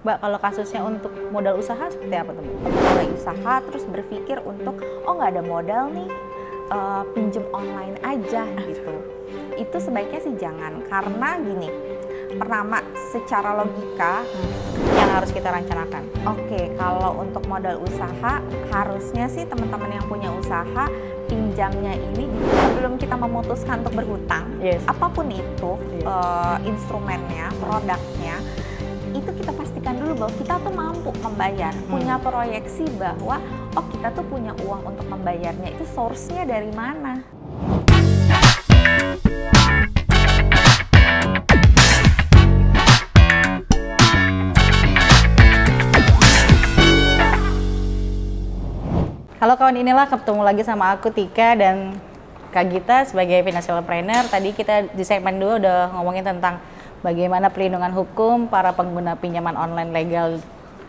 Mbak, kalau kasusnya untuk modal usaha seperti apa teman? Mulai usaha terus berpikir untuk nggak ada modal nih, pinjem online aja gitu. Itu sebaiknya sih jangan, karena gini, pertama secara logika Yang harus kita rencanakan. oke, kalau untuk modal usaha harusnya sih teman-teman yang punya usaha pinjamnya ini sebelum kita memutuskan untuk berhutang, Yes. apapun itu instrumennya, produknya, itu kita pastikan dulu bahwa kita tuh mampu membayar, punya proyeksi bahwa kita tuh punya uang untuk membayarnya, itu source-nya dari mana. Halo kawan, inilah ketemu lagi sama aku Tika dan Kak Gita sebagai financial planner. Tadi kita di segmen 2 udah ngomongin tentang bagaimana perlindungan hukum para pengguna pinjaman online legal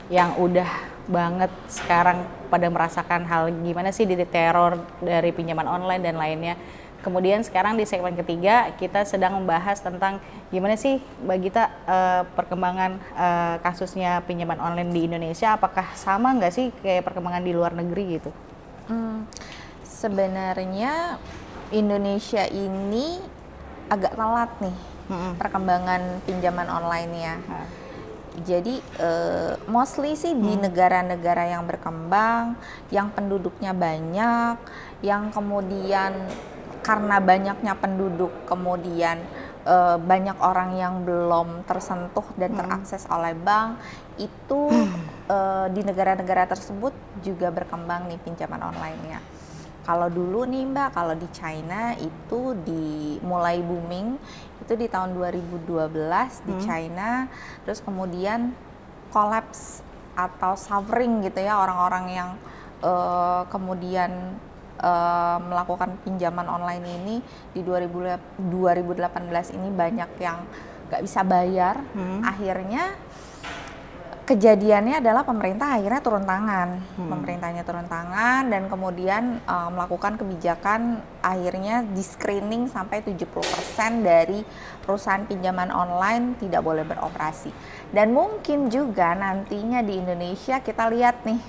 yang udah banget sekarang pada merasakan hal gimana sih diteror dari pinjaman online dan lainnya. Kemudian sekarang di segmen ketiga kita sedang membahas tentang gimana sih Mbak Gita perkembangan kasusnya pinjaman online di Indonesia, apakah sama nggak sih kayak perkembangan di luar negeri gitu? Sebenarnya Indonesia ini agak telat nih perkembangan pinjaman online-nya. Jadi mostly sih di negara-negara yang berkembang, yang penduduknya banyak, yang kemudian karena banyaknya penduduk kemudian banyak orang yang belum tersentuh dan terakses oleh bank, itu di negara-negara tersebut juga berkembang nih pinjaman online-nya. Kalau dulu nih Mbak, kalau di China itu mulai booming itu di tahun 2012 di China, terus kemudian collapse atau suffering gitu ya, orang-orang yang kemudian melakukan pinjaman online ini di 2018 ini banyak yang nggak bisa bayar. Akhirnya kejadiannya adalah pemerintah akhirnya turun tangan, pemerintahnya turun tangan dan kemudian melakukan kebijakan akhirnya di screening sampai 70% dari perusahaan pinjaman online tidak boleh beroperasi. Dan mungkin juga nantinya di Indonesia kita lihat nih,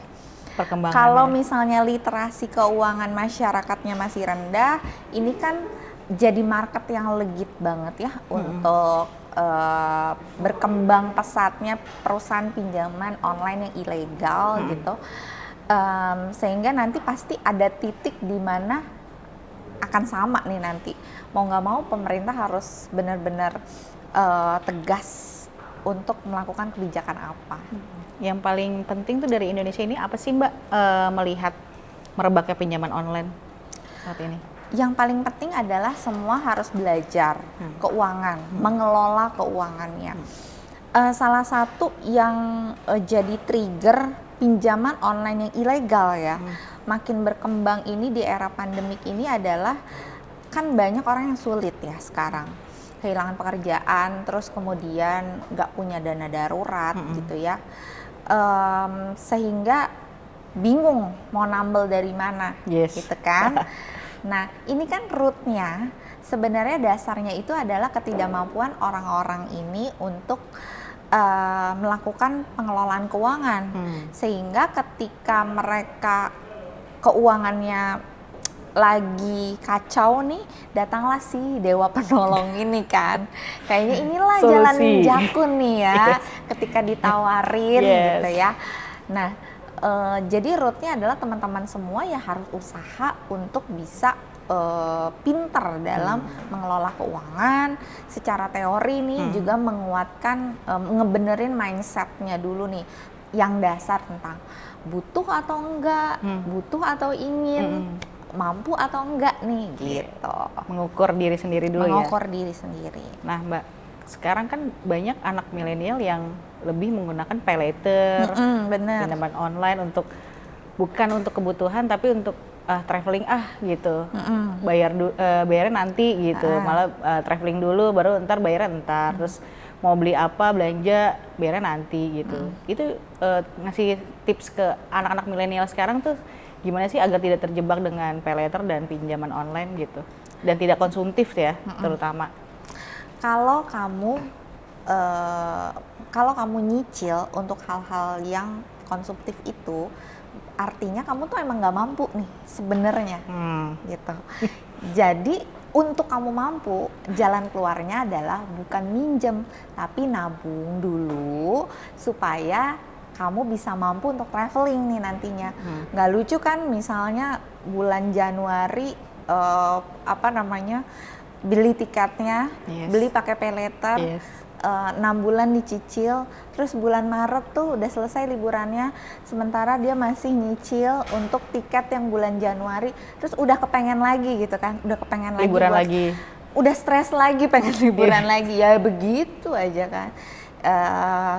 Perkembangannya. kalau misalnya literasi keuangan masyarakatnya masih rendah, ini kan jadi market yang legit banget ya untuk berkembang pesatnya perusahaan pinjaman online yang ilegal gitu, sehingga nanti pasti ada titik di mana akan sama nih nanti, mau nggak mau pemerintah harus benar-benar tegas untuk melakukan kebijakan apa. Yang paling penting tuh dari Indonesia ini apa sih Mbak melihat merebaknya pinjaman online saat ini? Yang paling penting adalah semua harus belajar keuangan, mengelola keuangannya. Salah satu yang jadi trigger pinjaman online yang ilegal ya, makin berkembang ini di era pandemik ini adalah kan banyak orang yang sulit ya sekarang, kehilangan pekerjaan, terus kemudian nggak punya dana darurat gitu ya, sehingga bingung mau nambel dari mana, gitu kan. Nah, ini kan rootnya sebenarnya dasarnya itu adalah ketidakmampuan orang-orang ini untuk melakukan pengelolaan keuangan, sehingga ketika mereka keuangannya lagi kacau nih, datanglah si dewa penolong ini kan. Kayaknya inilah jalan jakun nih ya, ketika ditawarin gitu ya. Nah, jadi rootnya adalah teman-teman semua ya harus usaha untuk bisa pinter dalam mengelola keuangan. Secara teori nih juga menguatkan, ngebenerin mindsetnya dulu nih, yang dasar tentang butuh atau enggak, butuh atau ingin, mampu atau enggak nih gitu. Mengukur diri sendiri dulu Mengukur diri sendiri. Nah Mbak, sekarang kan banyak anak milenial yang lebih menggunakan pay later, pinjaman online untuk bukan untuk kebutuhan tapi untuk traveling gitu, bayarnya nanti gitu, malah traveling dulu baru ntar bayarnya ntar, terus mau beli apa belanja bayarnya nanti gitu. Itu ngasih tips ke anak-anak milenial sekarang tuh gimana sih agar tidak terjebak dengan pay later dan pinjaman online gitu, dan tidak konsumtif ya terutama. Kalau kamu kalau kamu nyicil untuk hal-hal yang konsumtif itu, artinya kamu tuh emang nggak mampu nih sebenarnya, gitu. Jadi untuk kamu mampu, jalan keluarnya adalah bukan minjem, tapi nabung dulu supaya kamu bisa mampu untuk traveling nih nantinya. Nggak lucu kan misalnya bulan Januari beli tiketnya, beli pakai paylater, 6 bulan dicicil, terus bulan Maret tuh udah selesai liburannya, sementara dia masih nyicil untuk tiket yang bulan Januari, terus udah kepengen lagi gitu kan, udah kepengen liburan lagi, udah stres lagi pengen liburan lagi, ya begitu aja kan.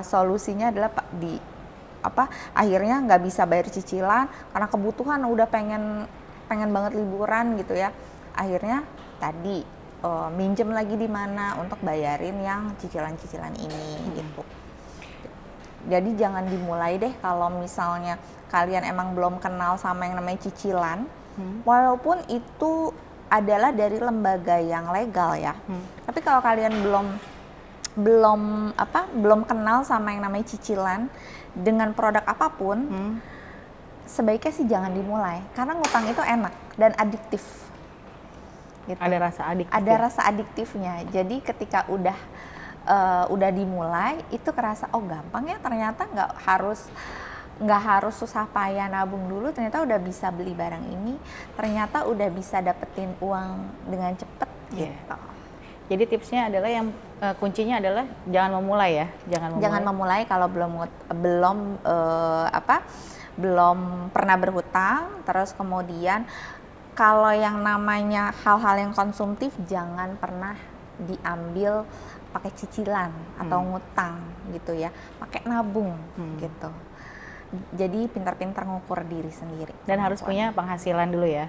Solusinya adalah akhirnya nggak bisa bayar cicilan karena kebutuhan udah pengen banget liburan gitu ya, akhirnya tadi minjem lagi di mana untuk bayarin yang cicilan-cicilan ini gitu. Jadi jangan dimulai deh kalau misalnya kalian emang belum kenal sama yang namanya cicilan, walaupun itu adalah dari lembaga yang legal ya. Tapi kalau kalian belum kenal sama yang namanya cicilan dengan produk apapun, sebaiknya sih jangan dimulai karena ngutang itu enak dan adiktif. Gitu. Ada rasa adiktif. Ada rasa adiktifnya. Jadi ketika udah dimulai itu kerasa gampang ya, ternyata nggak harus susah payah nabung dulu, ternyata udah bisa beli barang ini, ternyata udah bisa dapetin uang dengan cepet gitu. Jadi tipsnya adalah kuncinya adalah jangan memulai ya, jangan memulai kalau belum pernah berhutang. Terus kemudian kalau yang namanya hal-hal yang konsumtif jangan pernah diambil pakai cicilan atau ngutang gitu ya, pakai nabung gitu. Jadi pintar-pintar ngukur diri sendiri. Dan harus punya penghasilan dulu ya.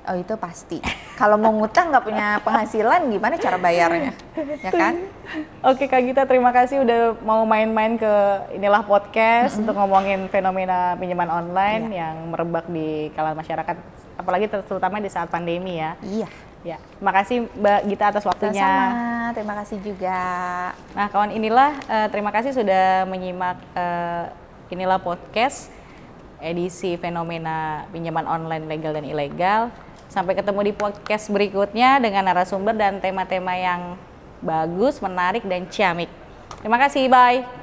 Oh itu pasti. Kalau mau ngutang nggak punya penghasilan gimana cara bayarnya, ya kan? Oke Kak Gita, terima kasih udah mau main-main ke inilah podcast untuk ngomongin fenomena pinjaman online yang merebak di kalangan masyarakat, apalagi terutama di saat pandemi ya. Iya. Ya, terima kasih Mbak Gita atas waktunya. Sama-sama, terima kasih juga. Nah kawan, terima kasih sudah menyimak inilah podcast edisi fenomena pinjaman online legal dan ilegal. Sampai ketemu di podcast berikutnya dengan narasumber dan tema-tema yang bagus, menarik, dan ciamik. Terima kasih, bye.